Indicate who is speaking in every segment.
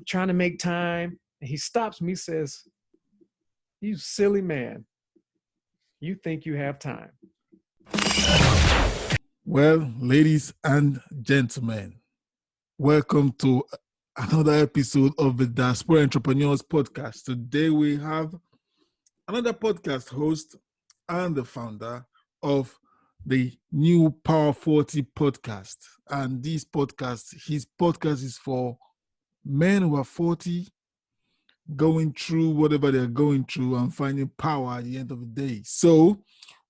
Speaker 1: trying to make time. And he stops me, says, "You silly man, you think you have time."
Speaker 2: Well, ladies and gentlemen, welcome to another episode of the Diaspora Entrepreneurs Podcast. Today we have another podcast host and the founder of the new Power 40 podcast. And his podcast is for men who are 40, going through whatever they're going through and finding power at the end of the day. So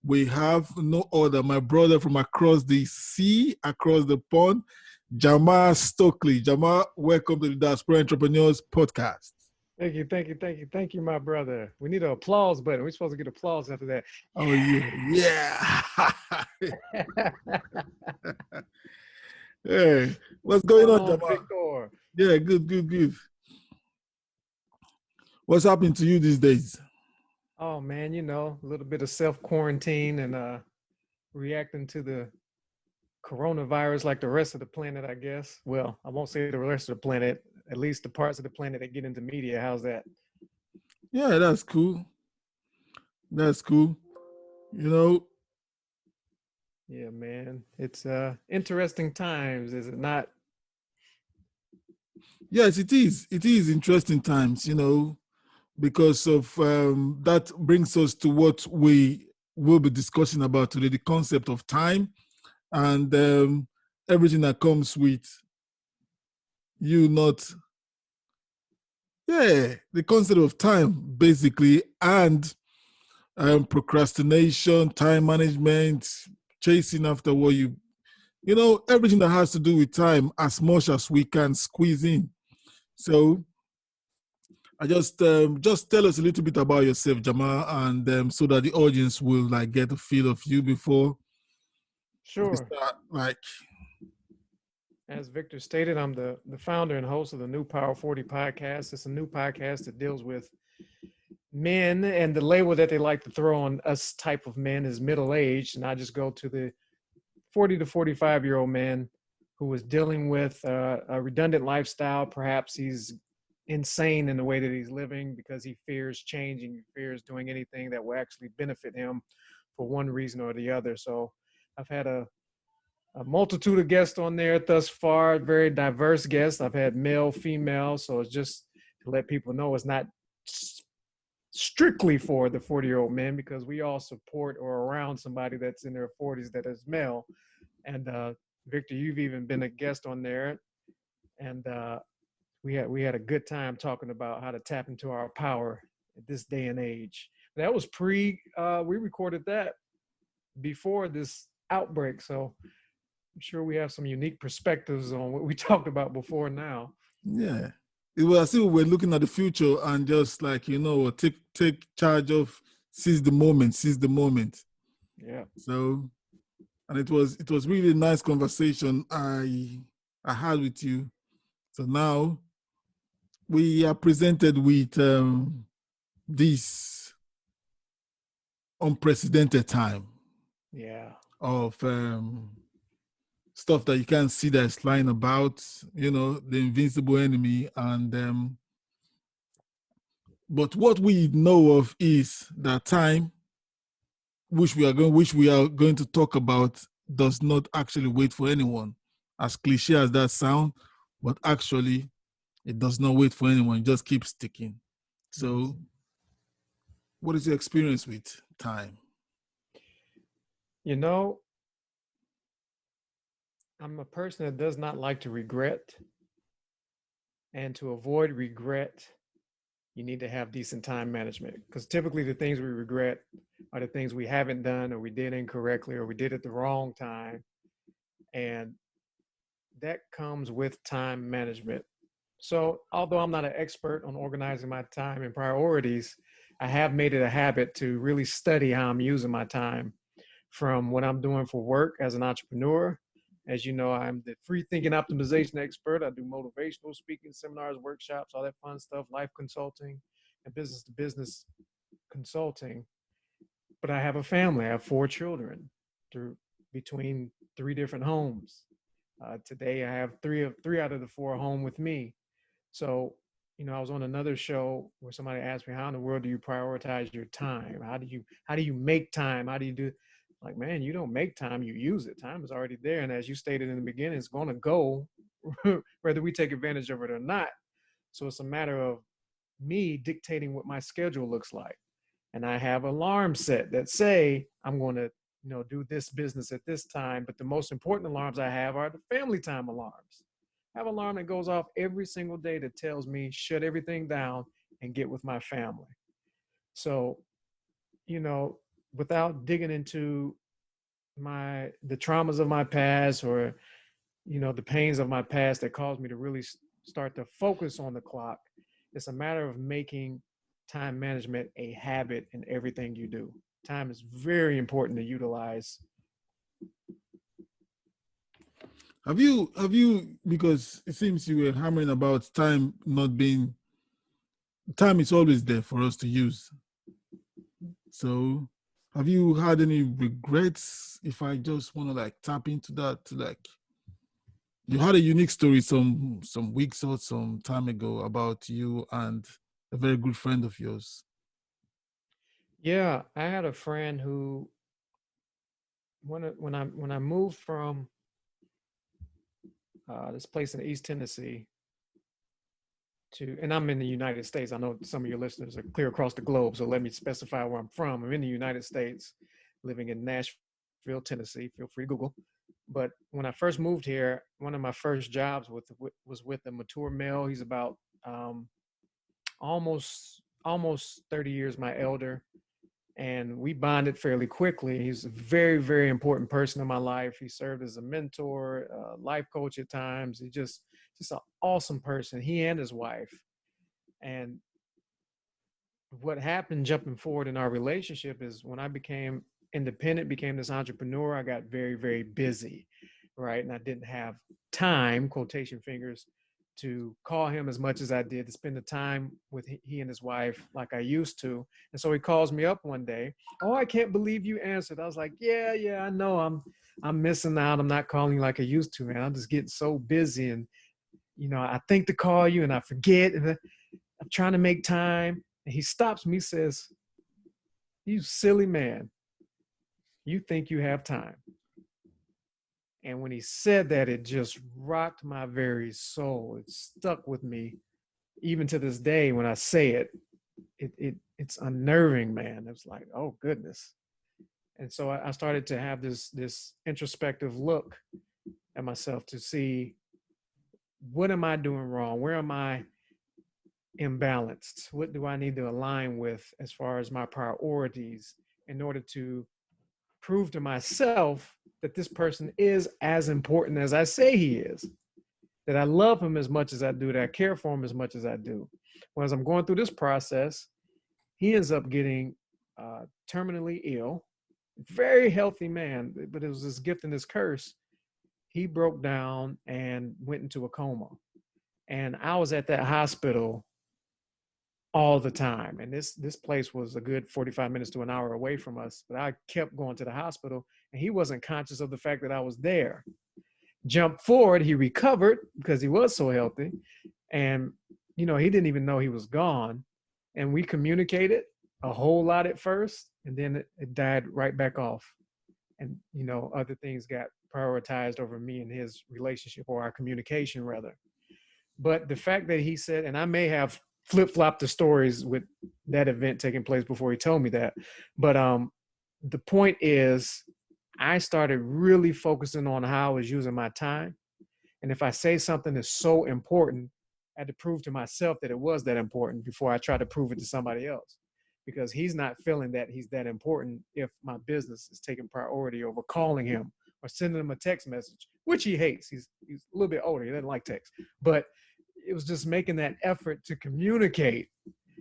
Speaker 2: we have no other, my brother from across the sea, across the pond, Jamar Stokely. Jamar, welcome to the Diaspora Entrepreneurs Podcast.
Speaker 1: Thank you, my brother. We need an applause button. We're supposed to get applause after that.
Speaker 2: Oh, yeah. Hey, what's going on, Jamar?
Speaker 1: Victor?
Speaker 2: Yeah, good. What's happening to you these days?
Speaker 1: Oh, man, a little bit of self-quarantine and reacting to the coronavirus like the rest of the planet, I guess. Well, I won't say the rest of the planet, at least the parts of the planet that get into media. How's that?
Speaker 2: Yeah, that's cool.
Speaker 1: Yeah, man. It's interesting times, is it not?
Speaker 2: Yes, it is. It is interesting times, because of that brings us to what we will be discussing about today, the concept of time and everything that comes with the concept of time, basically, and procrastination, time management, chasing after what everything that has to do with time as much as we can squeeze in. So I just tell us a little bit about yourself, Jamar, and so that the audience will get a feel of you before
Speaker 1: Sure.
Speaker 2: we start.
Speaker 1: As Victor stated, I'm the founder and host of the new Power 40 podcast. It's a new podcast that deals with men, and the label that they like to throw on us type of men is middle-aged, and I just go to the 40 to 45-year-old man who is dealing with a redundant lifestyle. Perhaps he's insane in the way that he's living because he fears changing, he fears doing anything that will actually benefit him for one reason or the other. So I've had a multitude of guests on there thus far, very diverse guests. I've had male, female, so it's just to let people know it's not strictly for the 40-year-old men, because we all support or around somebody that's in their 40s that is male. And Victor, you've even been a guest on there, and we had a good time talking about how to tap into our power at this day and age. That was we recorded that before this outbreak, so I'm sure we have some unique perspectives on what we talked about before now.
Speaker 2: Yeah. It was as if we were looking at the future and just take charge of seize the moment.
Speaker 1: Yeah.
Speaker 2: So, and it was really a nice conversation I had with you. So now we are presented with this unprecedented time.
Speaker 1: Yeah.
Speaker 2: Of stuff that you can't see that's flying about, the invincible enemy. And but what we know of is that time, which we are going to talk about, does not actually wait for anyone. As cliche as that sound, but actually it does not wait for anyone. It just keeps ticking. So what is your experience with time?
Speaker 1: I'm a person that does not like to regret. And to avoid regret, you need to have decent time management, because typically the things we regret are the things we haven't done, or we did incorrectly, or we did at the wrong time. And that comes with time management. So although I'm not an expert on organizing my time and priorities, I have made it a habit to really study how I'm using my time, from what I'm doing for work as an entrepreneur. As you know, I'm the free thinking optimization expert. I do motivational speaking, seminars, workshops, all that fun stuff, life consulting and business to business consulting. But I have a family. I have 4 children between 3 different homes. Today, I have three out of the 4 home with me. So I was on another show where somebody asked me, how in the world do you prioritize your time? How do you make time? How do you do, like, man, you don't make time, you use it. Time is already there. And as you stated in the beginning, it's going to go whether we take advantage of it or not. So it's a matter of me dictating what my schedule looks like. And I have alarms set that say I'm going to, do this business at this time. But the most important alarms I have are the family time alarms. I have an alarm that goes off every single day that tells me shut everything down and get with my family. So, you know, without digging into the traumas of my past, or the pains of my past that caused me to really start to focus on the clock, it's a matter of making time management a habit in everything you do. Time is very important to utilize.
Speaker 2: Have you because it seems you were hammering about time not being time is always there for us to use. So have you had any regrets? If I just want to like tap into that, like you had a unique story some weeks or some time ago about you and a very good friend of yours.
Speaker 1: Yeah, I had a friend who, when I moved from this place in East Tennessee and I'm in the United States. I know some of your listeners are clear across the globe, so let me specify where I'm from. I'm in the United States, living in Nashville, Tennessee. Feel free to Google. But when I first moved here, one of my first jobs was with a mature male. He's about almost 30 years my elder, and we bonded fairly quickly. He's a very, very important person in my life. He served as a mentor, life coach at times. He just an awesome person. He and his wife. And what happened jumping forward in our relationship is when I became independent, became this entrepreneur, I got very, very busy, right? And I didn't have time, quotation fingers, to call him as much as I did, to spend the time with he and his wife like I used to. And so he calls me up one day. Oh, I can't believe you answered. I was like, yeah, I know I'm missing out. I'm not calling like I used to, man. I'm just getting so busy, and I think to call you and I forget, and I'm trying to make time. And he stops me, says, "You silly man, you think you have time." And when he said that, it just rocked my very soul. It stuck with me even to this day. When I say it, it's unnerving, man. It's like, oh goodness. And so I started to have this introspective look at myself to see, what am I doing wrong? Where am I imbalanced? What do I need to align with as far as my priorities, in order to prove to myself that this person is as important as I say he is, that I love him as much as I do, that I care for him as much as I do. Well, as I'm going through this process, he ends up getting terminally ill. Very healthy man, but it was this gift and this curse. He broke down and went into a coma. And I was at that hospital all the time. And this place was a good 45 minutes to an hour away from us. But I kept going to the hospital, and he wasn't conscious of the fact that I was there. Jump forward, he recovered because he was so healthy. And, he didn't even know he was gone. And we communicated a whole lot at first, and then it died right back off. And, other things got prioritized over me and his relationship, or our communication rather. But the fact that he said, and I may have flip-flopped the stories with that event taking place before he told me that, but the point is, I started really focusing on how I was using my time. And if I say something is so important, I had to prove to myself that it was that important before I try to prove it to somebody else, because he's not feeling that he's that important if my business is taking priority over calling him or sending him a text message, which he hates. He's a little bit older. He doesn't like text. But it was just making that effort to communicate.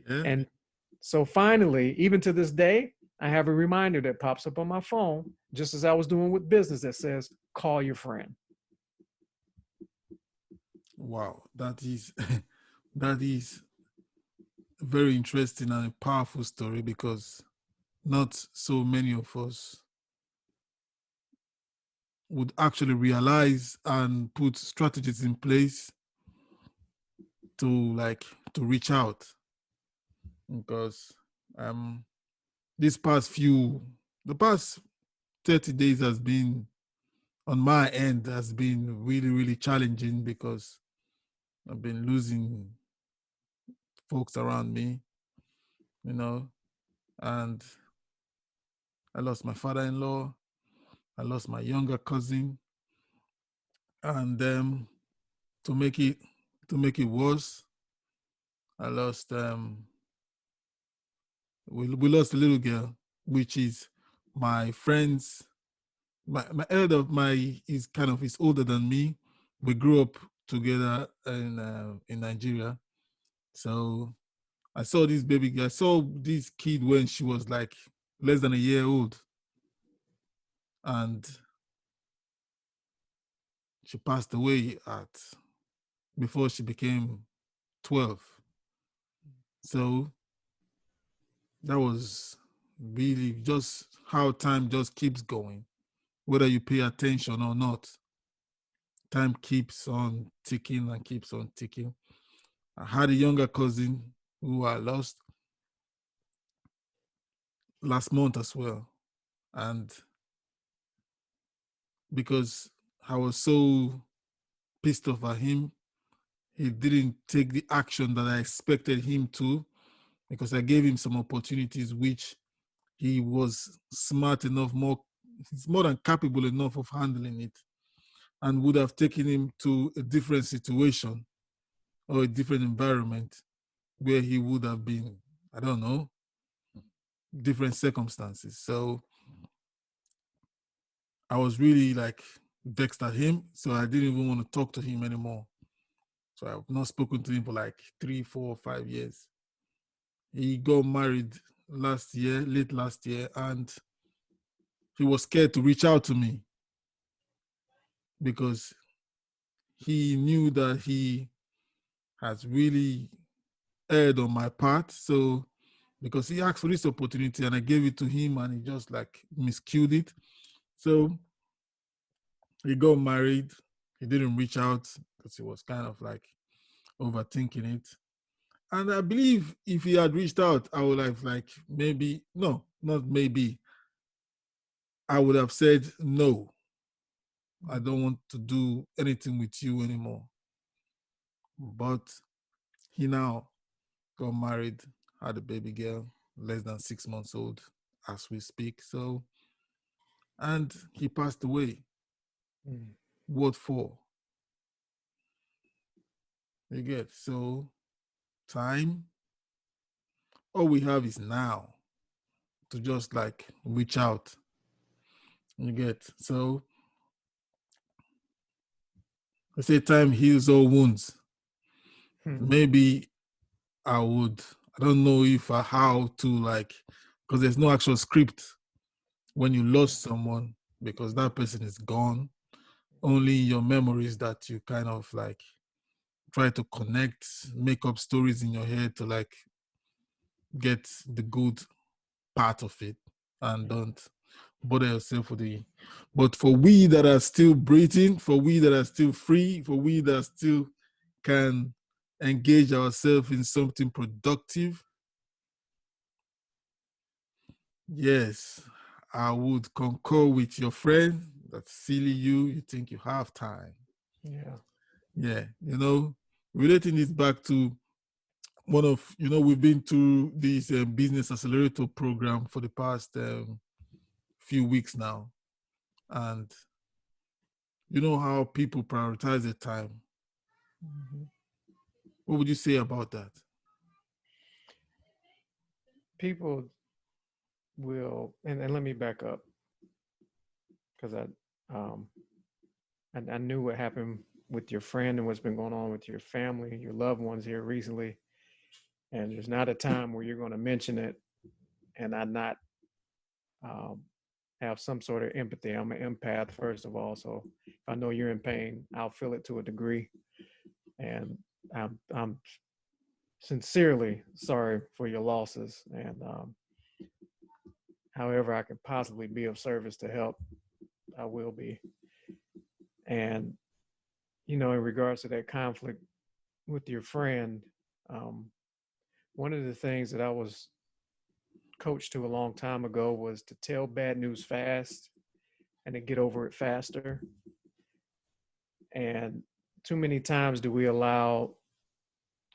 Speaker 2: Yeah.
Speaker 1: And so finally, even to this day, I have a reminder that pops up on my phone, just as I was doing with business, that says, call your friend.
Speaker 2: Wow, that is that is a very interesting and a powerful story, because not so many of us would actually realize and put strategies in place to like to reach out, because um this past few the past 30 days has been, on my end, has been really, really challenging, because I've been losing folks around me, you know, and I lost my father-in-law, I lost my younger cousin, and to make it worse, I lost we lost a little girl, which is my friend's, my elder of my is kind of is older than me. We grew up together in Nigeria. So I saw this baby girl, I saw this kid when she was like less than a year old, and she passed away before she became 12. So that was really just how time just keeps going, whether you pay attention or not. Time keeps on ticking and keeps on ticking. I had a younger cousin who I lost last month as well. And because I was so pissed off at him, he didn't take the action that I expected him to, because I gave him some opportunities which he was smart enough, he's more than capable enough of handling it, and would have taken him to a different situation or a different environment where he would have been, I don't know, different circumstances. So I was really like vexed at him. So I didn't even want to talk to him anymore. So I've not spoken to him for like 3, 4, 5 years. He got married late last year, and he was scared to reach out to me because he knew that he has really erred on my part. So because he asked for this opportunity and I gave it to him, and he just like miscued it. So he got married. He didn't reach out because he was kind of like overthinking it. And I believe if he had reached out, I would have like maybe, no, not maybe, I would have said, no, I don't want to do anything with you anymore. But he now got married, had a baby girl, less than 6 months old as we speak. So, and he passed away. What for? You get, so time, all we have is now to just like reach out. You get, so I say time heals all wounds. Maybe I don't know if how to like, because there's no actual script when you lost someone, because that person is gone. Only your memories that you kind of like try to connect, make up stories in your head to like get the good part of it, and don't bother yourself with the. But for we that are still breathing, for we that are still free, for we that still can engage ourselves in something productive, yes, I would concur with your friend. That's silly you think you have time.
Speaker 1: Yeah.
Speaker 2: Yeah, relating this back to one of, we've been through this business accelerator program for the past few weeks now. And you know how people prioritize their time. What would you say about that?
Speaker 1: People will, and let me back up, because I knew what happened with your friend and what's been going on with your family, your loved ones here recently. And there's not a time where you're going to mention it and I not um, have some sort of empathy. I'm an empath, first of all. So if I know you're in pain, I'll feel it to a degree. And I'm sincerely sorry for your losses. And however I can possibly be of service to help, I will be. And, in regards to that conflict with your friend, Um, One of the things that I was coached to a long time ago was to tell bad news fast and to get over it faster. And too many times do we allow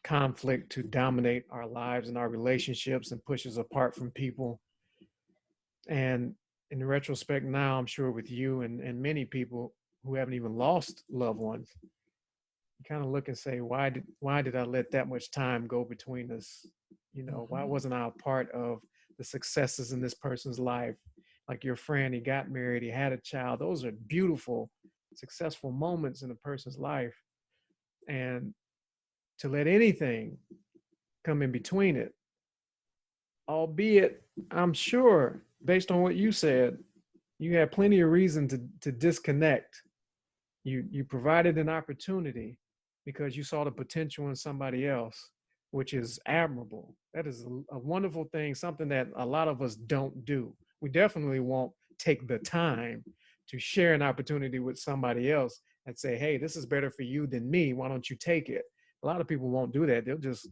Speaker 1: conflict to dominate our lives and our relationships and push us apart from people. And in retrospect, now I'm sure with you and many people who haven't even lost loved ones, you kind of look and say, why did I let that much time go between us? You know, why wasn't I a part of the successes in this person's life? Like your friend, he got married, he had a child. Those are beautiful, successful moments in a person's life. And to let anything come in between it, albeit I'm sure, based on what you said, you had plenty of reason to disconnect. You provided an opportunity because you saw the potential in somebody else, which is admirable. That is a wonderful thing, something that a lot of us don't do. We definitely won't take the time to share an opportunity with somebody else and say, hey, this is better for you than me. Why don't you take it? A lot of people won't do that. They'll just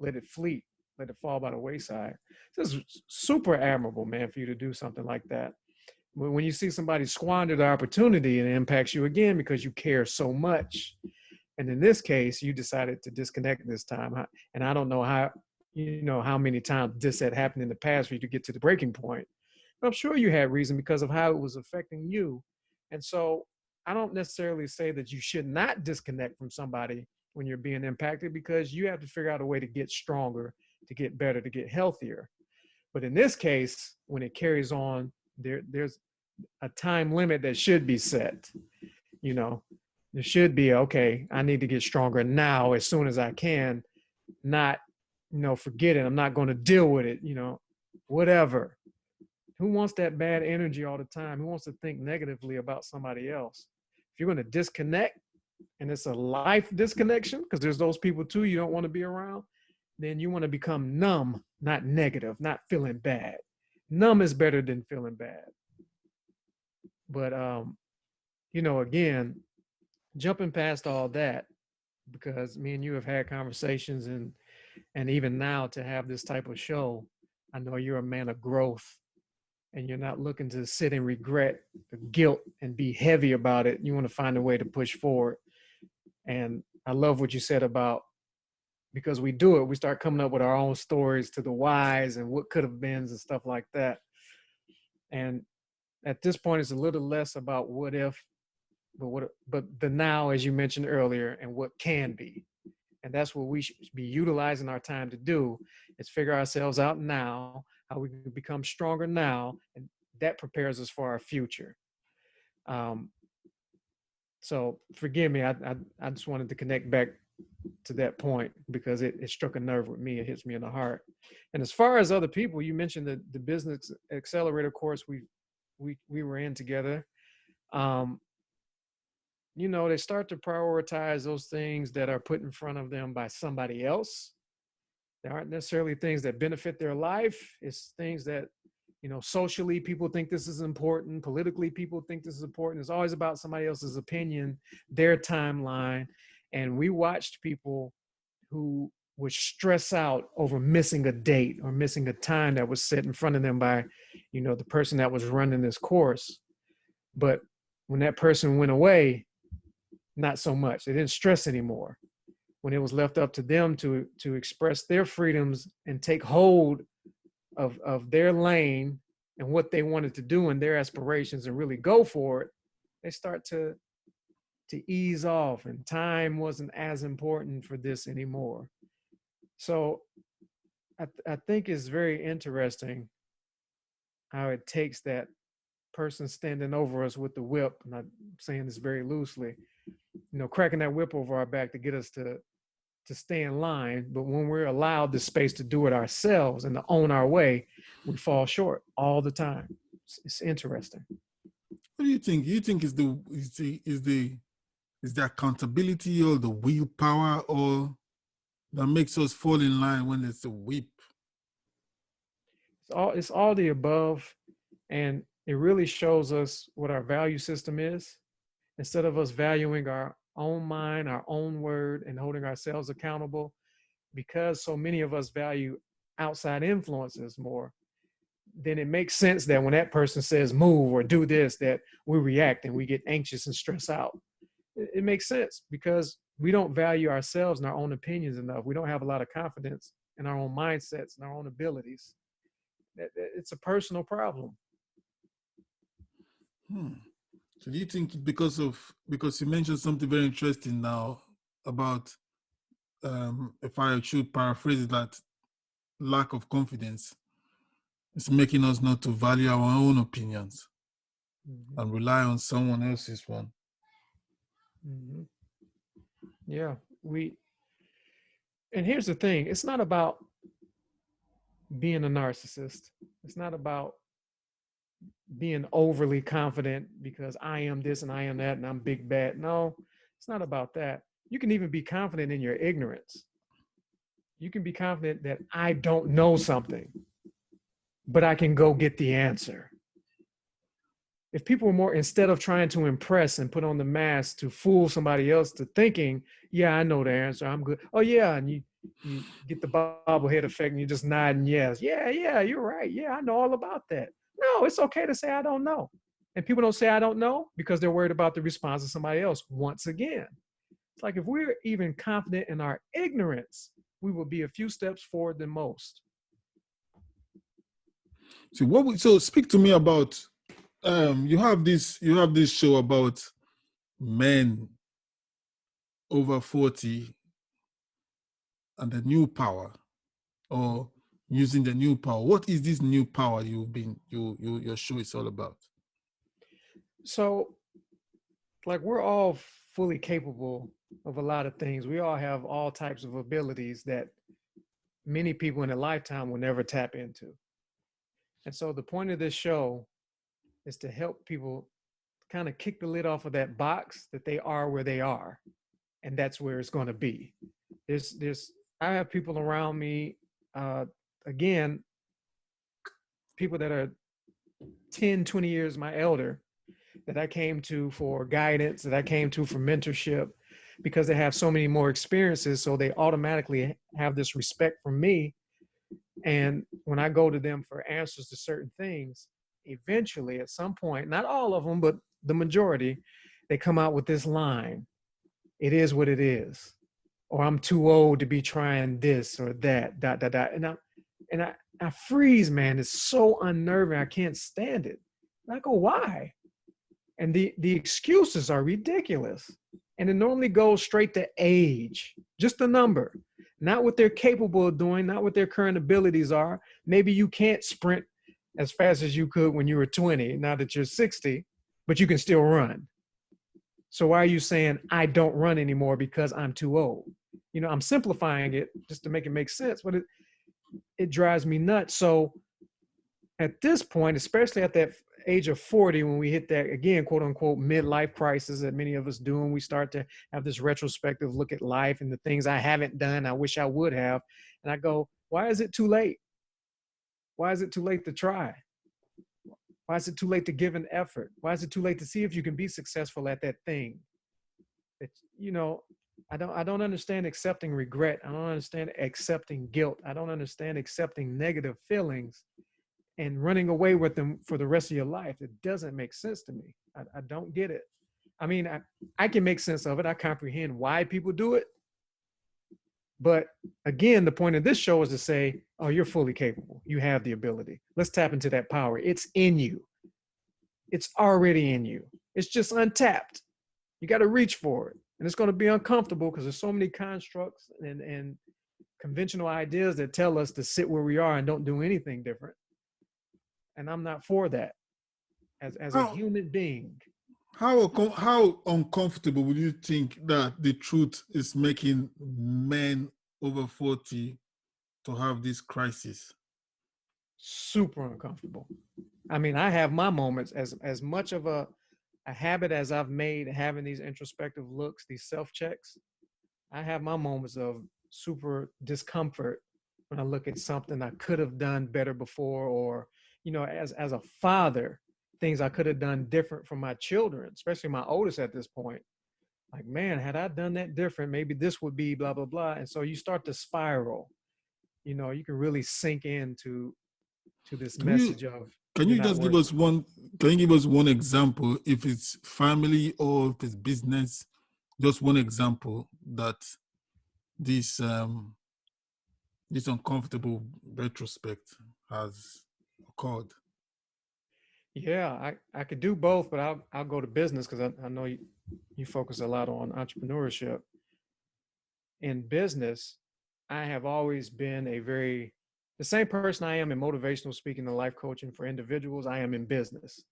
Speaker 1: let it fleet, let it fall by the wayside. This is super admirable, man, for you to do something like that. When you see somebody squander the opportunity, it impacts you again because you care so much. And in this case, you decided to disconnect this time. And I don't know how many times this had happened in the past for you to get to the breaking point. But I'm sure you had reason because of how it was affecting you. And so I don't necessarily say that you should not disconnect from somebody when you're being impacted, because you have to figure out a way to get stronger, to get better, to get healthier. But in this case, when it carries on, there's a time limit that should be set. You know, there should be, okay, I need to get stronger now as soon as I can, not, forget it. I'm not going to deal with it, whatever. Who wants that bad energy all the time? Who wants to think negatively about somebody else? If you're going to disconnect, and it's a life disconnection, because there's those people too you don't want to be around, then you want to become numb, not negative, not feeling bad. Numb is better than feeling bad. But again, jumping past all that, because me and you have had conversations, and even now to have this type of show, I know you're a man of growth, and you're not looking to sit and regret the guilt and be heavy about it. You want to find a way to push forward. And I love what you said about, because we do it, we start coming up with our own stories to the whys and what could have been and stuff like that. And at this point, it's a little less about what if, but the now, as you mentioned earlier, and what can be. And that's what we should be utilizing our time to do, is figure ourselves out now, how we can become stronger now, and that prepares us for our future. So forgive me, I just wanted to connect back to that point because it struck a nerve with me. It hits me in the heart. And as far as other people, you mentioned the business accelerator course we were in together. They start to prioritize those things that are put in front of them by somebody else. They aren't necessarily things that benefit their life. It's things that, socially people think this is important. Politically, people think this is important. It's always about somebody else's opinion, their timeline. And we watched people who would stress out over missing a date or missing a time that was set in front of them by, the person that was running this course. But when that person went away, not so much. They didn't stress anymore. When it was left up to them to express their freedoms and take hold of their lane and what they wanted to do and their aspirations and really go for it, they start to ease off, and time wasn't as important for this anymore. So I think it's very interesting how it takes that person standing over us with the whip, and I'm saying this very loosely, cracking that whip over our back to get us to stay in line. But when we're allowed the space to do it ourselves and to own our way, we fall short all the time. It's interesting.
Speaker 2: What do you think? You think is the accountability or the willpower or that makes us fall in line when it's a whip?
Speaker 1: It's all the above, and it really shows us what our value system is. Instead of us valuing our own mind, our own word, and holding ourselves accountable, because so many of us value outside influences more, then it makes sense that when that person says move or do this, that we react and we get anxious and stress out. It makes sense because we don't value ourselves and our own opinions enough. We don't have a lot of confidence in our own mindsets and our own abilities. It's a personal problem.
Speaker 2: So do you think because you mentioned something very interesting now about if I should paraphrase it, that lack of confidence is making us not to value our own opinions and rely on someone else's one?
Speaker 1: Yeah, and here's the thing, it's not about being a narcissist. It's not about being overly confident because I am this and I am that and I'm big bad. No, it's not about that. You can even be confident in your ignorance. You can be confident that I don't know something, but I can go get the answer. If people were more, instead of trying to impress and put on the mask to fool somebody else to thinking, yeah, I know the answer, I'm good. Oh yeah, and you get the bobblehead effect and you just nod and yes, yeah, you're right. Yeah, I know all about that. No, it's okay to say I don't know. And people don't say I don't know because they're worried about the response of somebody else. Once again, it's like if we're even confident in our ignorance, we will be a few steps forward than most.
Speaker 2: So speak to me about you have this show about men over 40 and the new power, or using the new power. What is this new power your show is all about?
Speaker 1: So, like, we're all fully capable of a lot of things. We all have all types of abilities that many people in a lifetime will never tap into. And so the point of this show is to help people kind of kick the lid off of that box that they are where they are. And that's where it's going to be. I have people around me, again, people that are 10, 20 years my elder, that I came to for guidance, that I came to for mentorship, because they have so many more experiences. So they automatically have this respect for me. And when I go to them for answers to certain things, eventually at some point, not all of them, but the majority, they come out with this line: it is what it is, or I'm too old to be trying this or that, dot, dot, dot. And I freeze, man. It's so unnerving. I can't stand it. And I go, why? And the excuses are ridiculous. And it normally goes straight to age, just a number, not what they're capable of doing, not what their current abilities are. Maybe you can't sprint as fast as you could when you were 20, now that you're 60, but you can still run. So why are you saying I don't run anymore because I'm too old? You know, I'm simplifying it just to make it make sense, but it drives me nuts. So at this point, especially at that age of 40, when we hit that, again, quote unquote, midlife crisis that many of us do, and we start to have this retrospective look at life and the things I haven't done, I wish I would have. And I go, why is it too late? Why is it too late to try? Why is it too late to give an effort? Why is it too late to see if you can be successful at that thing? You know, I don't understand accepting regret. I don't understand accepting guilt. I don't understand accepting negative feelings and running away with them for the rest of your life. It doesn't make sense to me. I don't get it. I mean, I can make sense of it. I comprehend why people do it. But again, the point of this show is to say, oh, you're fully capable. You have the ability. Let's tap into that power. It's in you. It's already in you. It's just untapped. You got to reach for it. And it's going to be uncomfortable because there's so many constructs and conventional ideas that tell us to sit where we are and don't do anything different. And I'm not for that as a human being.
Speaker 2: How uncomfortable would you think that the truth is making men over 40 to have this crisis?
Speaker 1: Super uncomfortable. I mean, I have my moments as much of a habit as I've made having these introspective looks, these self-checks. I have my moments of super discomfort when I look at something I could have done better before, or, you know, as a father, things I could have done different for my children, especially my oldest at this point. like, man, had I done that different, maybe this would be blah, blah, blah. And so you start to spiral. You can really sink into this
Speaker 2: Can you
Speaker 1: message of
Speaker 2: can
Speaker 1: you're
Speaker 2: you
Speaker 1: not
Speaker 2: just give
Speaker 1: worth it.
Speaker 2: us one? Can you give us one example? If it's family or if it's business, just one example that this this uncomfortable retrospect has occurred.
Speaker 1: Yeah, I could do both, but I'll go to business because I know you focus a lot on entrepreneurship. In business, I have always been the same person I am in motivational speaking and life coaching for individuals, I am in business.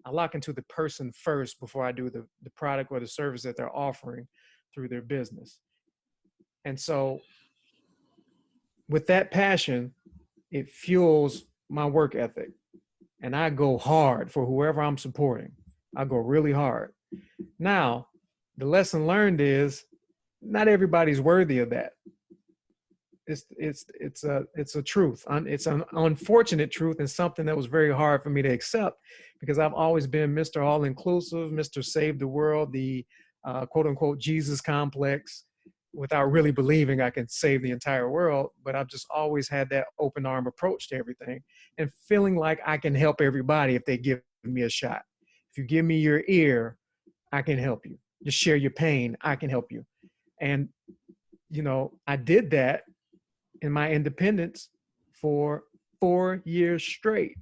Speaker 1: I lock into the person first before I do the product or the service that they're offering through their business. And so with that passion, it fuels my work ethic. And I go hard for whoever I'm supporting. I go really hard. Now, the lesson learned is not everybody's worthy of that. It's a truth. It's an unfortunate truth and something that was very hard for me to accept because I've always been Mr. All Inclusive, Mr. Save the World, the quote unquote Jesus complex, without really believing I can save the entire world. But I've just always had that open arm approach to everything and feeling like I can help everybody if they give me a shot. If you give me your ear, I can help you. Just share your pain, I can help you. And I did that in my independence for 4 years straight.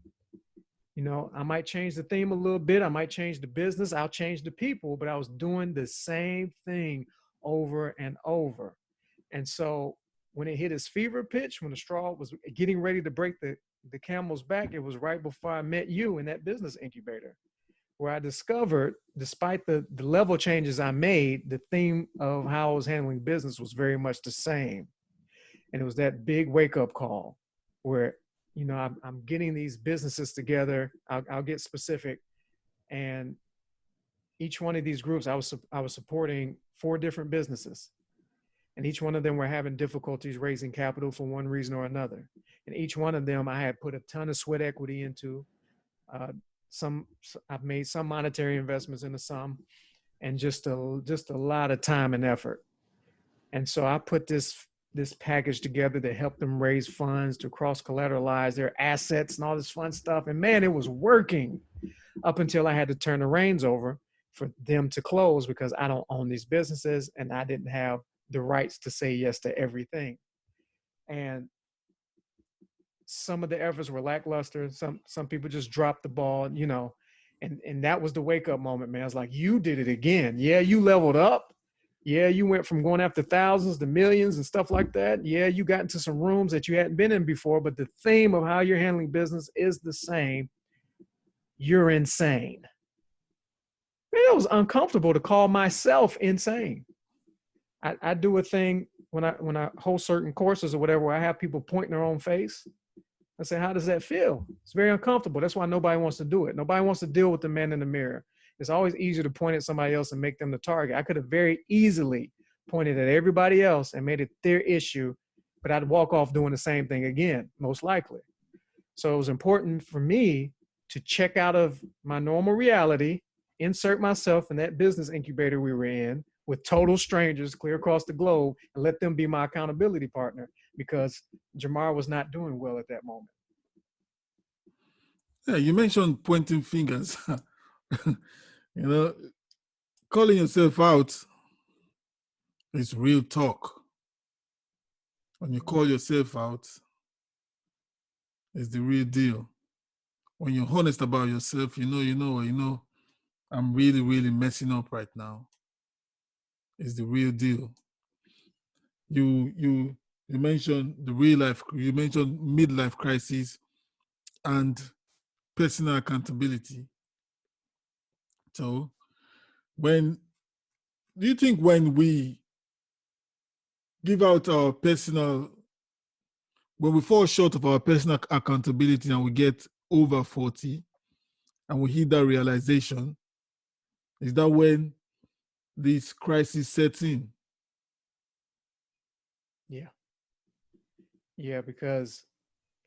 Speaker 1: I might change the theme a little bit. I might change the business. I'll change the people, but I was doing the same thing over and over. And so when it hit its fever pitch, when the straw was getting ready to break the camel's back, it was right before I met you in that business incubator, where I discovered, despite the level changes I made, the theme of how I was handling business was very much the same. And it was that big wake up call where, I'm getting these businesses together. I'll get specific. And each one of these groups, I was supporting 4 different businesses. And each one of them were having difficulties raising capital for one reason or another. And each one of them I had put a ton of sweat equity into. Uh, I've made some monetary investments into some, and just a lot of time and effort. And so I put this package together to help them raise funds to cross collateralize their assets and all this fun stuff. And man, it was working up until I had to turn the reins over for them to close because I don't own these businesses and I didn't have the rights to say yes to everything. And some of the efforts were lackluster. Some people just dropped the ball. And that was the wake up moment, man. I was like, you did it again. Yeah, you leveled up. Yeah, you went from going after thousands to millions and stuff like that. Yeah, you got into some rooms that you hadn't been in before, but the theme of how you're handling business is the same. You're insane. Man, it was uncomfortable to call myself insane. I do a thing when I host certain courses or whatever, where I have people point in their own face. I say, how does that feel? It's very uncomfortable. That's why nobody wants to do it. Nobody wants to deal with the man in the mirror. It's always easier to point at somebody else and make them the target. I could have very easily pointed at everybody else and made it their issue, but I'd walk off doing the same thing again, most likely. So it was important for me to check out of my normal reality, insert myself in that business incubator we were in with total strangers clear across the globe, and let them be my accountability partner because Jamar was not doing well at that moment.
Speaker 2: Yeah, you mentioned pointing fingers. you know, calling yourself out is real talk. When you call yourself out, it's the real deal. When you're honest about yourself, I'm really, really messing up right now. It's the real deal. You mentioned the real life, you mentioned midlife crisis and personal accountability. So when do you think when we give out our personal, when we fall short of our personal accountability and we get over 40 and we hit that realization, is that when this crisis sets in?
Speaker 1: Yeah. Yeah, because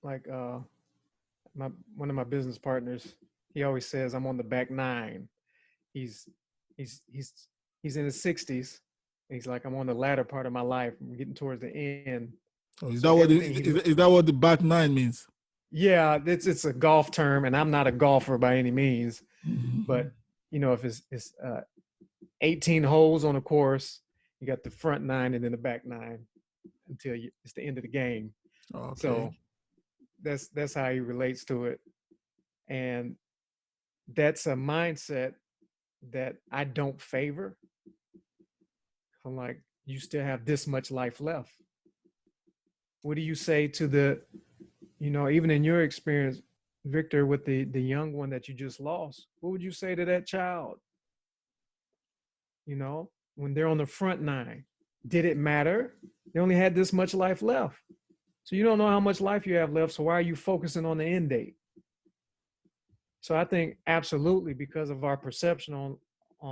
Speaker 1: like my one of my business partners, he always says I'm on the back nine. He's he's He's in his 60s. He's like, I'm on the latter part of my life. I'm getting towards the end.
Speaker 2: Oh, is
Speaker 1: So
Speaker 2: that what
Speaker 1: everything he,
Speaker 2: is that what the back nine means?
Speaker 1: yeah, it's a golf term, and I'm not a golfer by any means,
Speaker 2: Mhm.
Speaker 1: but if it's 18 holes on a course, you got the front nine and then the back nine until it's the end of the game.
Speaker 2: Okay.
Speaker 1: So that's how he relates to it, and that's a mindset that I don't favor. I'm like, you still have this much life left. What do you say to even in your experience, Victor, with the young one that you just lost? What would you say to that child? When they're on the front nine, did it matter? They only had this much life left. So you don't know how much life you have left. So why are you focusing on the end date? So I think absolutely, because of our perception on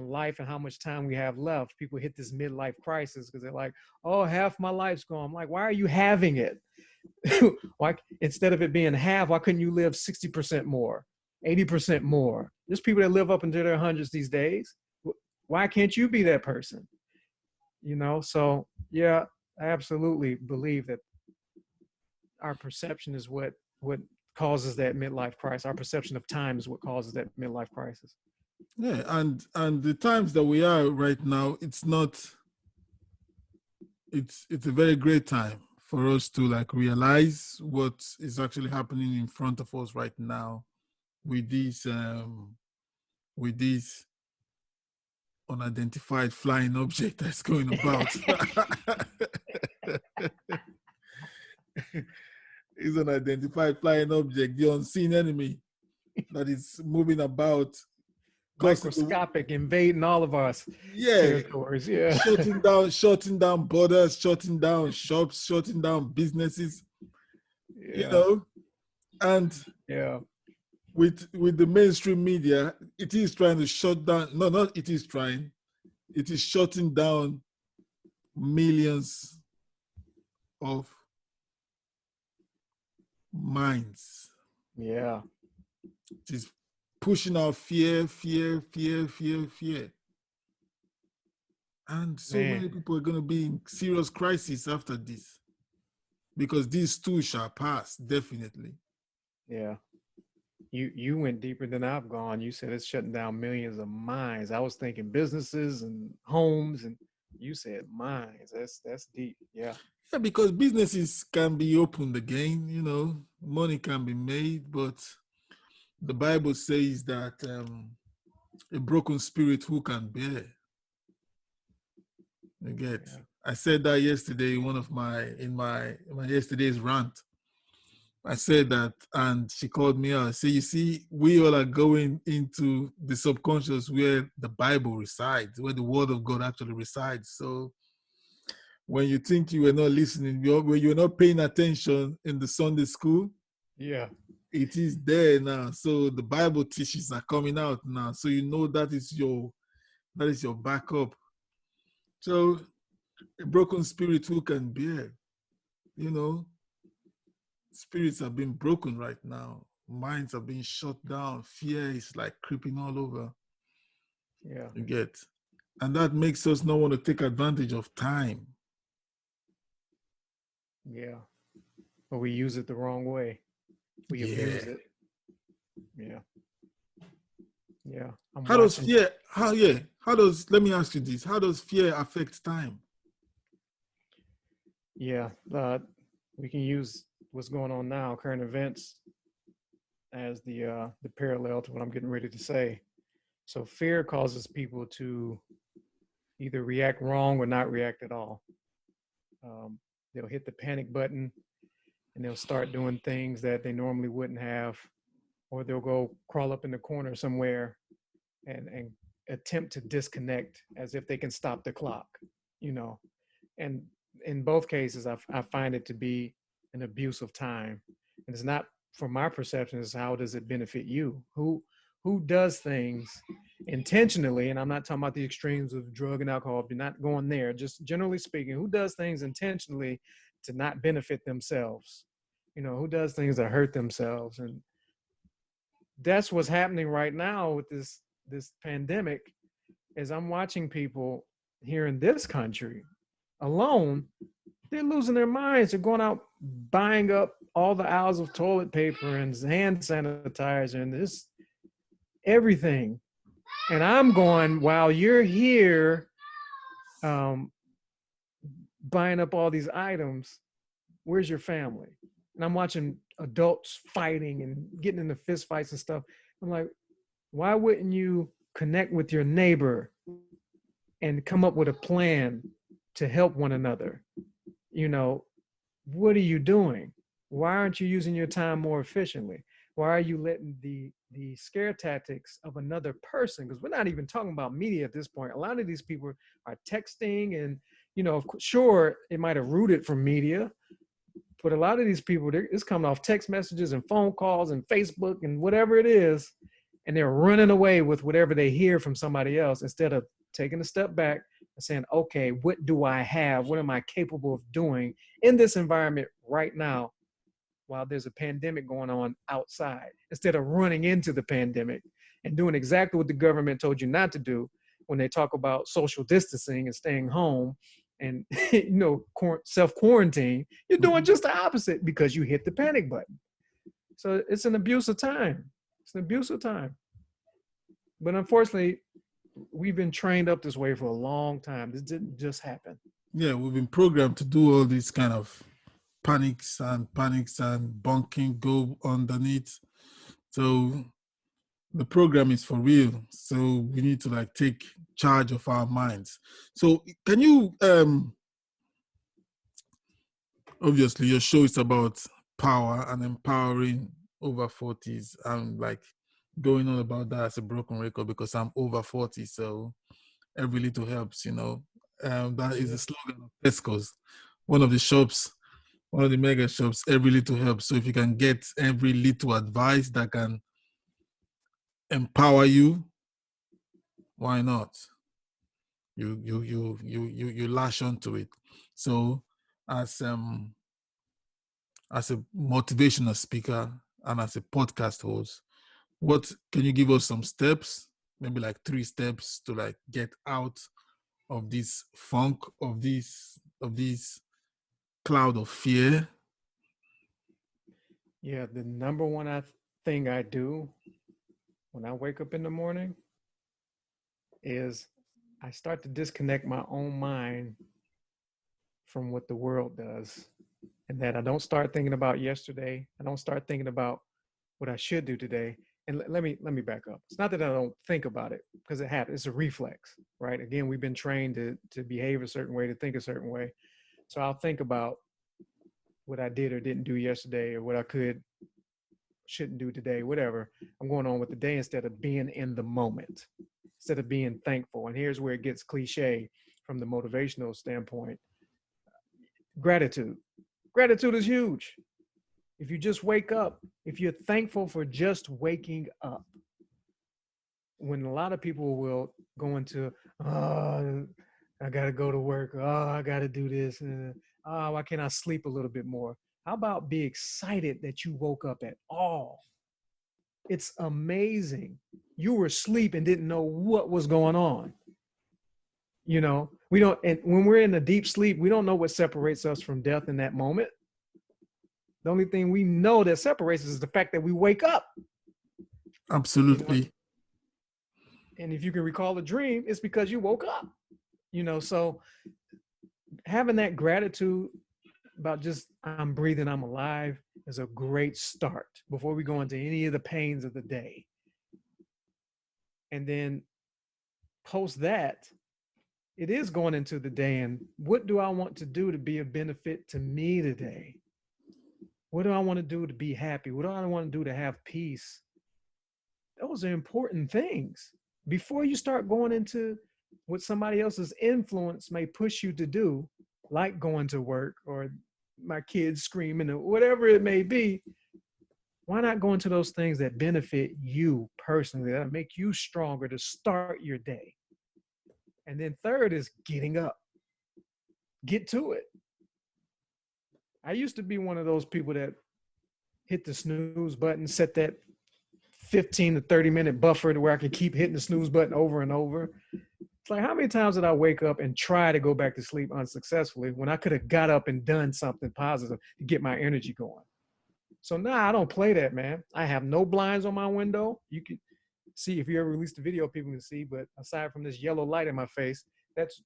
Speaker 1: life and how much time we have left, people hit this midlife crisis because they're like, oh, half my life's gone. I'm like, why are you having it? Why, instead of it being half, why couldn't you live 60% more, 80% more? There's people that live up into their hundreds these days. Why can't you be that person? So yeah, I absolutely believe that our perception is what causes that midlife crisis. Our perception of time is what causes that midlife crisis.
Speaker 2: Yeah, and the times that we are right now, it's not. It's a very great time for us to like realize what is actually happening in front of us right now with this unidentified flying object that's going about. It's an unidentified flying object, the unseen enemy that is moving about, causing
Speaker 1: Microscopic, invading all of us
Speaker 2: yeah,
Speaker 1: territories. Yeah.
Speaker 2: shutting down borders, shutting down shops, shutting down businesses, you
Speaker 1: Yeah.
Speaker 2: know, and
Speaker 1: Yeah.
Speaker 2: with the mainstream media, it is trying to shut down. No, not it is trying. It is shutting down millions of minds.
Speaker 1: Yeah.
Speaker 2: It is pushing out fear, fear, fear, fear, fear. And so
Speaker 1: Man.
Speaker 2: many people are going to be in serious crisis after this because these too shall pass, definitely.
Speaker 1: Yeah. You went deeper than I've gone. You said it's shutting down millions of minds. I was thinking businesses and homes, and you said minds. That's deep. Yeah.
Speaker 2: Yeah, because businesses can be opened again, money can be made, but the Bible says that a broken spirit who can bear. You get.
Speaker 1: Yeah.
Speaker 2: I said that yesterday in my yesterday's rant. I said that, and she called me out. Say, you see, we all are going into the subconscious where the Bible resides, where the Word of God actually resides. So when you think you were not listening, when you're not paying attention in the Sunday school,
Speaker 1: Yeah.
Speaker 2: it is there now. So the Bible teachings are coming out now. So that is your backup. So a broken spirit who can bear, you know, spirits are being broken right now. Minds are being shut down. Fear is like creeping all over.
Speaker 1: Yeah.
Speaker 2: You get. And that makes us not want to take advantage of time.
Speaker 1: Yeah. But we use it the wrong way. We
Speaker 2: Yeah.
Speaker 1: abuse it. Yeah. Yeah. I'm
Speaker 2: How does
Speaker 1: watching.
Speaker 2: fear, let me ask you this. How does fear affect time?
Speaker 1: Yeah. We can use what's going on now, current events, as the parallel to what I'm getting ready to say. So fear causes people to either react wrong or not react at all. They'll hit the panic button and they'll start doing things that they normally wouldn't have, or they'll go crawl up in the corner somewhere and attempt to disconnect as if they can stop the clock, you know. And in both cases, I find it to be an abuse of time. And it's not, from my perception, is how does it benefit you? Who does things intentionally, and I'm not talking about the extremes of drug and alcohol, you're not going there, just generally speaking, who does things intentionally to not benefit themselves? Who does things that hurt themselves? And that's what's happening right now with this pandemic, is I'm watching people here in this country alone, they're losing their minds. They're going out buying up all the aisles of toilet paper and hand sanitizer and this everything. And I'm going, while you're here um, buying up all these items, where's your family? And I'm watching adults fighting and getting into fist fights and stuff. I'm like, why wouldn't you connect with your neighbor and come up with a plan to help one another? You know, what are you doing? Why aren't you using your time more efficiently? Why are you letting the scare tactics of another person? Because we're not even talking about media at this point. A lot of these people are texting, and sure, it might have rooted from media, but a lot of these people, it's coming off text messages and phone calls and Facebook and whatever it is, and they're running away with whatever they hear from somebody else instead of taking a step back and saying, okay, what do I have? What am I capable of doing in this environment right now while there's a pandemic going on outside, instead of running into the pandemic and doing exactly what the government told you not to do when they talk about social distancing and staying home and self-quarantine. You're doing just the opposite because you hit the panic button. So it's an abuse of time. It's an abuse of time. But unfortunately, we've been trained up this way for a long time. This didn't just happen.
Speaker 2: Yeah, we've been programmed to do all these kind of panics and bunking go underneath. So the program is for real. So we need to like take charge of our minds. So can you obviously your show is about power and empowering over 40s. I'm like going on about that as a broken record because I'm over 40. So every little helps, that is the slogan of Tesco's. One of the mega shops, every little helps. So if you can get every little advice that can empower you, why not? You lash onto it. So as a motivational speaker and as a podcast host, what can you give us some steps, maybe like 3 steps to like get out of this funk, of this cloud of fear?
Speaker 1: Yeah, the number one thing I do when I wake up in the morning is I start to disconnect my own mind from what the world does. And that I don't start thinking about yesterday. I don't start thinking about what I should do today. And let me back up. It's not that I don't think about it, because it happens. It's a reflex, right? Again, we've been trained to behave a certain way, to think a certain way. So I'll think about what I did or didn't do yesterday, or what I shouldn't do today, whatever. I'm going on with the day instead of being in the moment, instead of being thankful. And here's where it gets cliche from the motivational standpoint. Gratitude. Gratitude is huge. If you just wake up, if you're thankful for just waking up, when a lot of people will go into, oh, I got to go to work. Oh, I got to do this. Oh, why can't I sleep a little bit more? How about be excited that you woke up at all? It's amazing. You were asleep and didn't know what was going on. We don't, and when we're in a deep sleep, we don't know what separates us from death in that moment. The only thing we know that separates us is the fact that we wake up.
Speaker 2: Absolutely.
Speaker 1: And if you can recall a dream, it's because you woke up. So having that gratitude about just I'm breathing, I'm alive is a great start before we go into any of the pains of the day. And then post that, it is going into the day and what do I want to do to be a benefit to me today? What do I want to do to be happy? What do I want to do to have peace? Those are important things before you start going into what somebody else's influence may push you to do, like going to work or my kids screaming or whatever it may be. Why not go into those things that benefit you personally, that make you stronger to start your day? And then third is getting up. Get to it. I used to be one of those people that hit the snooze button, set that 15 to 30 minute buffer to where I could keep hitting the snooze button over and over It's like, how many times did I wake up and try to go back to sleep unsuccessfully when I could have got up and done something positive to get my energy going? So now I don't play that, man. I have no blinds on my window. You can see, if you ever release the video, people can see, but aside from this yellow light in my face, that's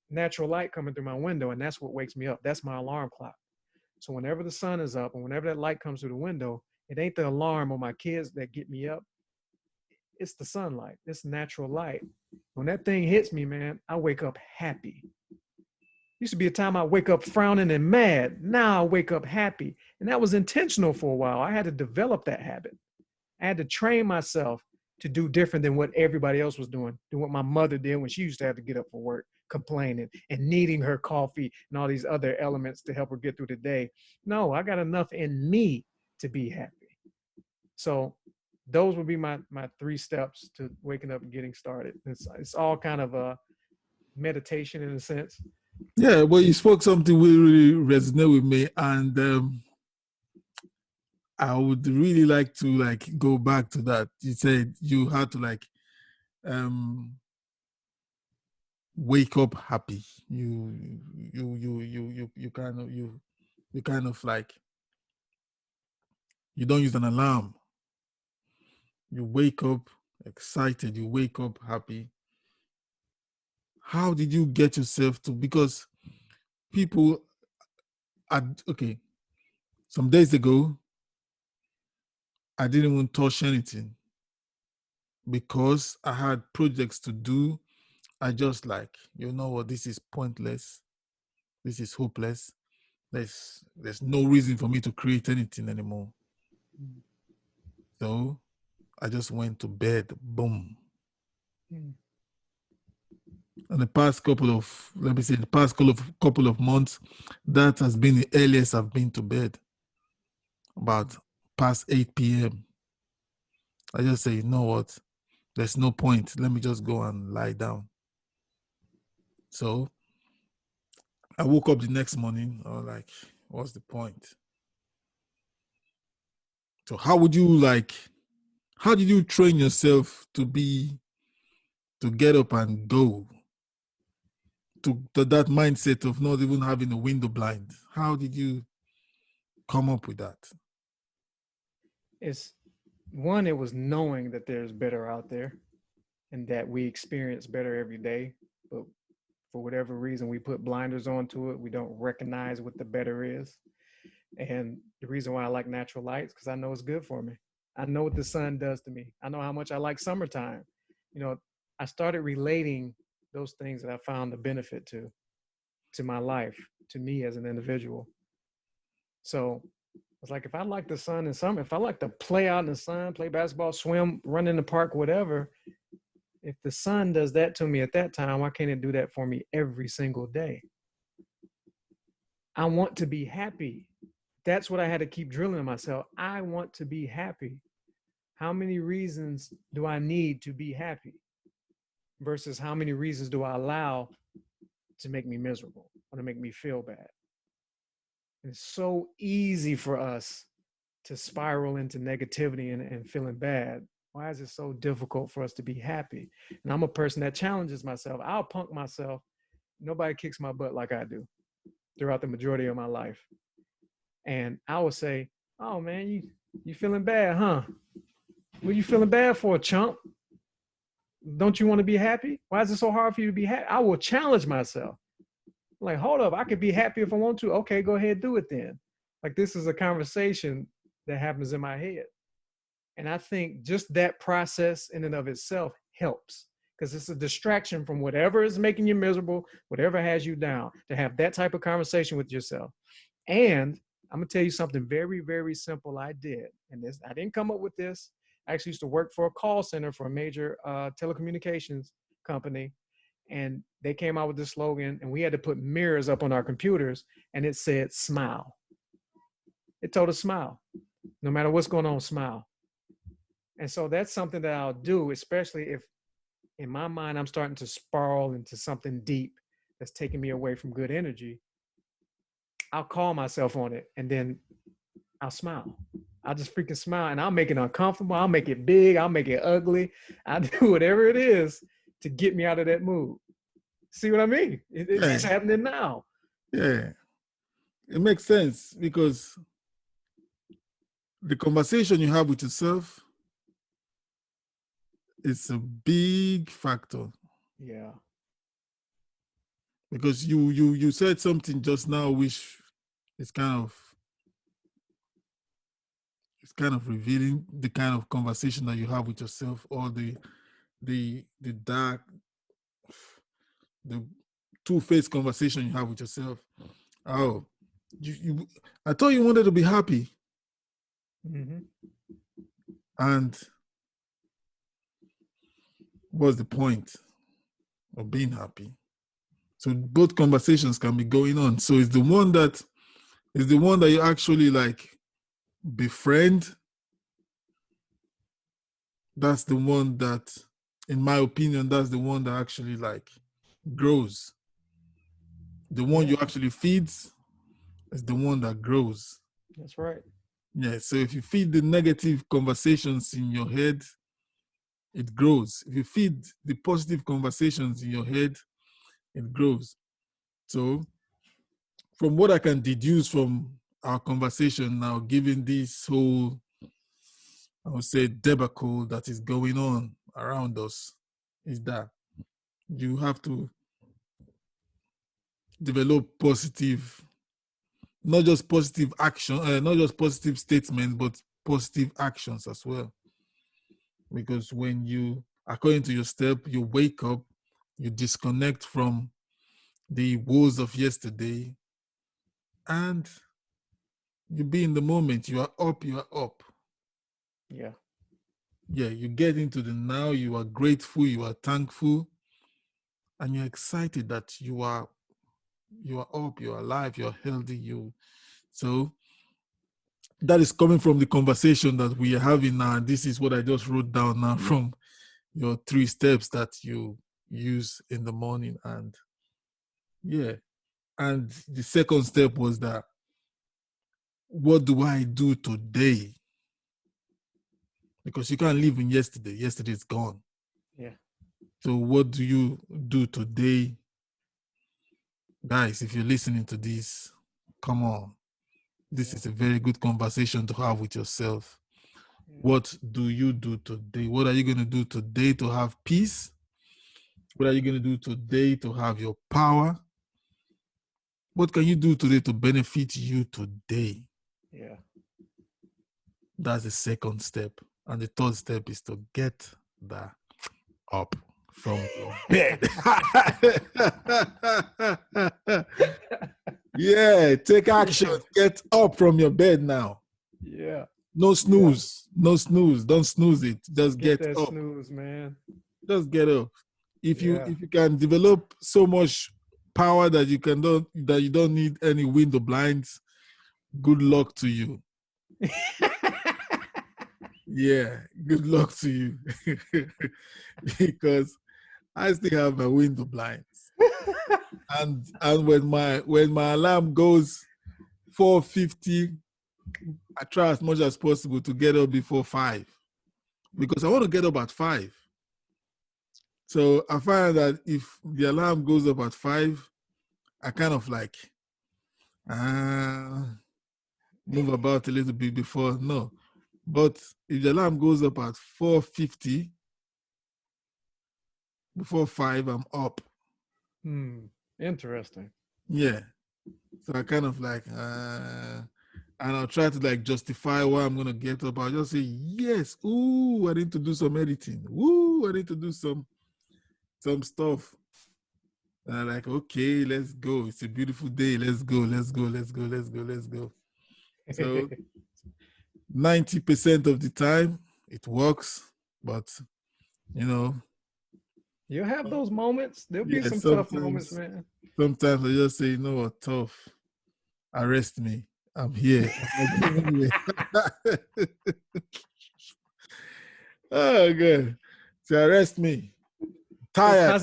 Speaker 1: natural light coming through my window, and that's what wakes me up. That's my alarm clock. So whenever the sun is up and whenever that light comes through the window, it ain't the alarm or my kids that get me up. It's the sunlight. It's natural light. When that thing hits me, man, I wake up happy. Used to be a time I wake up frowning and mad. Now I wake up happy. And that was intentional for a while. I had to develop that habit. I had to train myself to do different than what everybody else was doing, than what my mother did when she used to have to get up for work, complaining and needing her coffee and all these other elements to help her get through the day. No, I got enough in me to be happy. So those would be my 3 steps to waking up and getting started. It's all kind of a meditation in a sense.
Speaker 2: Yeah, well, you spoke something really resonate with me, and I would really like to go back to that. You said you had to wake up happy. You kind of like, you don't use an alarm. You wake up excited. You wake up happy. How did you get yourself to? Because people, some days ago, I didn't even touch anything because I had projects to do. I just you know what, this is pointless. This is hopeless. There's no reason for me to create anything anymore. So I just went to bed. Boom. And the past couple of months, that has been the earliest I've been to bed. About past 8 p.m. I just say, you know what? There's no point. Let me just go and lie down. So I woke up the next morning. I was like, what's the point? So how did you train yourself to get up and go to that mindset of not even having a window blind? How did you come up with that?
Speaker 1: It was knowing that there's better out there and that we experience better every day. But for whatever reason, we put blinders onto it. We don't recognize what the better is. And the reason why I like natural light is because I know it's good for me. I know what the sun does to me. I know how much I like summertime. I started relating those things that I found the benefit to my life, to me as an individual. So it's like, if I like the sun in summer, if I like to play out in the sun, play basketball, swim, run in the park, whatever, if the sun does that to me at that time, why can't it do that for me every single day? I want to be happy. That's what I had to keep drilling in myself. I want to be happy. How many reasons do I need to be happy versus how many reasons do I allow to make me miserable or to make me feel bad? It's so easy for us to spiral into negativity and feeling bad. Why is it so difficult for us to be happy? And I'm a person that challenges myself. I'll punk myself. Nobody kicks my butt like I do throughout the majority of my life. And I would say, oh man, you feeling bad, huh? What are you feeling bad for, chump? Don't you want to be happy? Why is it so hard for you to be happy? I will challenge myself. Like, hold up, I could be happy if I want to. Okay, go ahead, do it then. Like, this is a conversation that happens in my head. And I think just that process in and of itself helps, because it's a distraction from whatever is making you miserable, whatever has you down, to have that type of conversation with yourself. And I'm gonna tell you something very, very simple I did. And I didn't come up with this. I actually used to work for a call center for a major telecommunications company. And they came out with this slogan, and we had to put mirrors up on our computers, and it said, smile. It told us smile. No matter what's going on, smile. And so that's something that I'll do, especially if in my mind I'm starting to spiral into something deep that's taking me away from good energy. I'll call myself on it, and then I'll smile. I'll just freaking smile, and I'll make it uncomfortable. I'll make it big. I'll make it ugly. I'll do whatever it is to get me out of that mood. See what I mean? It's happening now.
Speaker 2: Yeah. It makes sense because the conversation you have with yourself is a big factor.
Speaker 1: Yeah.
Speaker 2: Because you said something just now which is kind of revealing the kind of conversation that you have with yourself, or the dark, the two-faced conversation you have with yourself. Oh, I thought you wanted to be happy.
Speaker 1: Mm-hmm.
Speaker 2: And what's the point of being happy? So both conversations can be going on. So it's the one that you actually like befriend. That's the one that, in my opinion, that's the one that actually like grows. The one you actually feed is the one that grows.
Speaker 1: That's right.
Speaker 2: Yeah. So if you feed the negative conversations in your head, it grows. If you feed the positive conversations in your head, it grows. So from what I can deduce from our conversation now, given this whole, I would say, debacle that is going on around us, is that you have to develop positive, not just positive action, not just positive statements, but positive actions as well. Because when you, according to your step, you wake up, you disconnect from the woes of yesterday, and you be in the moment. You are up, you are up.
Speaker 1: Yeah.
Speaker 2: Yeah, you get into the now, you are grateful, you are thankful, and you're excited that you are up, you're alive, you're healthy. So that is coming from the conversation that we are having now. This is what I just wrote down now from your 3 steps that you use in the morning. And yeah. And the second step was that, what do I do today? Because you can't live in yesterday. Yesterday is gone.
Speaker 1: Yeah.
Speaker 2: So what do you do today? Guys, if you're listening to this, come on. This is a very good conversation to have with yourself. What do you do today? What are you going to do today to have peace? What are you going to do today to have your power? What can you do today to benefit you today?
Speaker 1: Yeah.
Speaker 2: That's the second step. And the third step is to get that up from your bed. Yeah, take action. Get up from your bed now.
Speaker 1: Yeah.
Speaker 2: No snooze. No snooze. Don't snooze it. Just get
Speaker 1: that
Speaker 2: up.
Speaker 1: snooze, man.
Speaker 2: Just get up. If you can develop so much power that you don't need any window blinds, good luck to you. Yeah, good luck to you. Because I still have my window blinds. and when my alarm goes 4:50, I try as much as possible to get up before 5, because I want to get up at 5. So I find that if the alarm goes up at 5, I kind of like move about a little bit before. No. But if the alarm goes up at 4:50, before 5, I'm up.
Speaker 1: Interesting.
Speaker 2: Yeah. So I kind of like, and I'll try to like justify why I'm going to get up. I'll just say, yes, ooh, I need to do some editing. Ooh, I need to do some stuff. And I'm like, okay, let's go. It's a beautiful day. Let's go. So 90% of the time it works, but
Speaker 1: you'll have those moments. There'll be some tough moments, man.
Speaker 2: Sometimes I just say, you know what, tough. Arrest me. I'm here. Oh, good. So arrest me. Tired.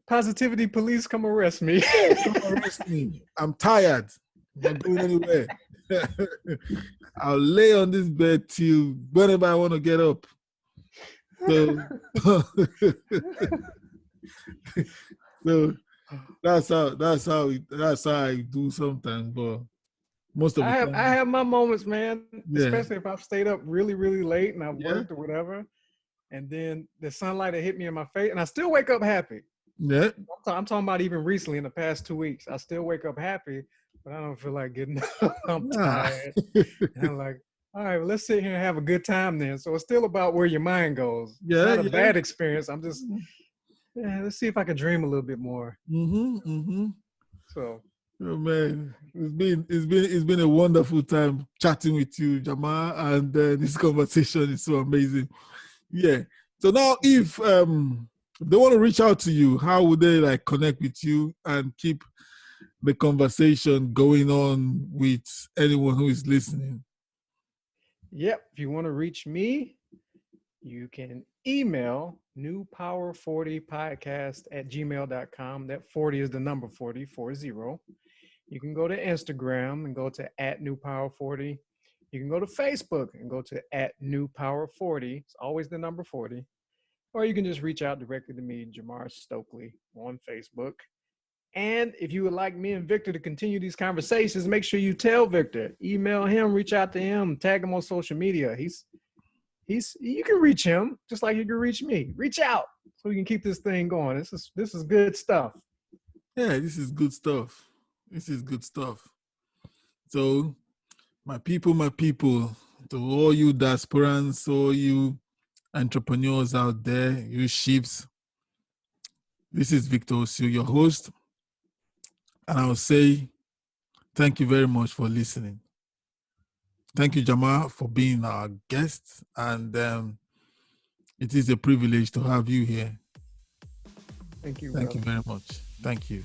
Speaker 1: Positivity police, come arrest me.
Speaker 2: Come arrest me. I'm tired. I'm not going anywhere. I'll lay on this bed till whenever I want to get up. So So that's how I do sometimes, but most of the
Speaker 1: I
Speaker 2: time,
Speaker 1: have my moments, man,
Speaker 2: yeah,
Speaker 1: especially if I've stayed up really, really late and I've
Speaker 2: yeah,
Speaker 1: worked or whatever. And then the sunlight will hit me in my face and I still wake up happy.
Speaker 2: yeah.
Speaker 1: I'm talking about even recently in the past 2 weeks. I still wake up happy, but I don't feel like getting up. I'm
Speaker 2: Nah.
Speaker 1: tired. And I'm like, all right, well, let's sit here and have a good time then. So it's still about where your mind goes. It's
Speaker 2: Yeah,
Speaker 1: not a
Speaker 2: yeah.
Speaker 1: bad experience. I'm just, yeah, let's see if I can dream a little bit more.
Speaker 2: Mm-hmm.
Speaker 1: So
Speaker 2: Oh man, it's been a wonderful time chatting with you, Jamar, and this conversation is so amazing. Yeah. So now, if they want to reach out to you, how would they like connect with you and keep the conversation going on with anyone who is listening?
Speaker 1: yep, if you want to reach me, you can email newpower40podcast@gmail.com. That 40 is the number 40, 40. You can go to Instagram and go to @newpower40. You can go to Facebook and go to @newpower40. It's always the number 40. Or you can just reach out directly to me, Jamar Stokely, on Facebook. And if you would like me and Victor to continue these conversations, make sure you tell Victor, email him, reach out to him, tag him on social media. You can reach him just like you can reach me. Reach out so we can keep this thing going. This is good stuff.
Speaker 2: Yeah, this is good stuff. This is good stuff. So, my people, to all you diasporans, all you entrepreneurs out there, you sheeps, this is Victor Osio, your host, and I'll say thank you very much for listening. Thank you, Jamar, for being our guest, and it is a privilege to have you here.
Speaker 1: Thank you,
Speaker 2: Thank you
Speaker 1: brother.
Speaker 2: very much. Thank you.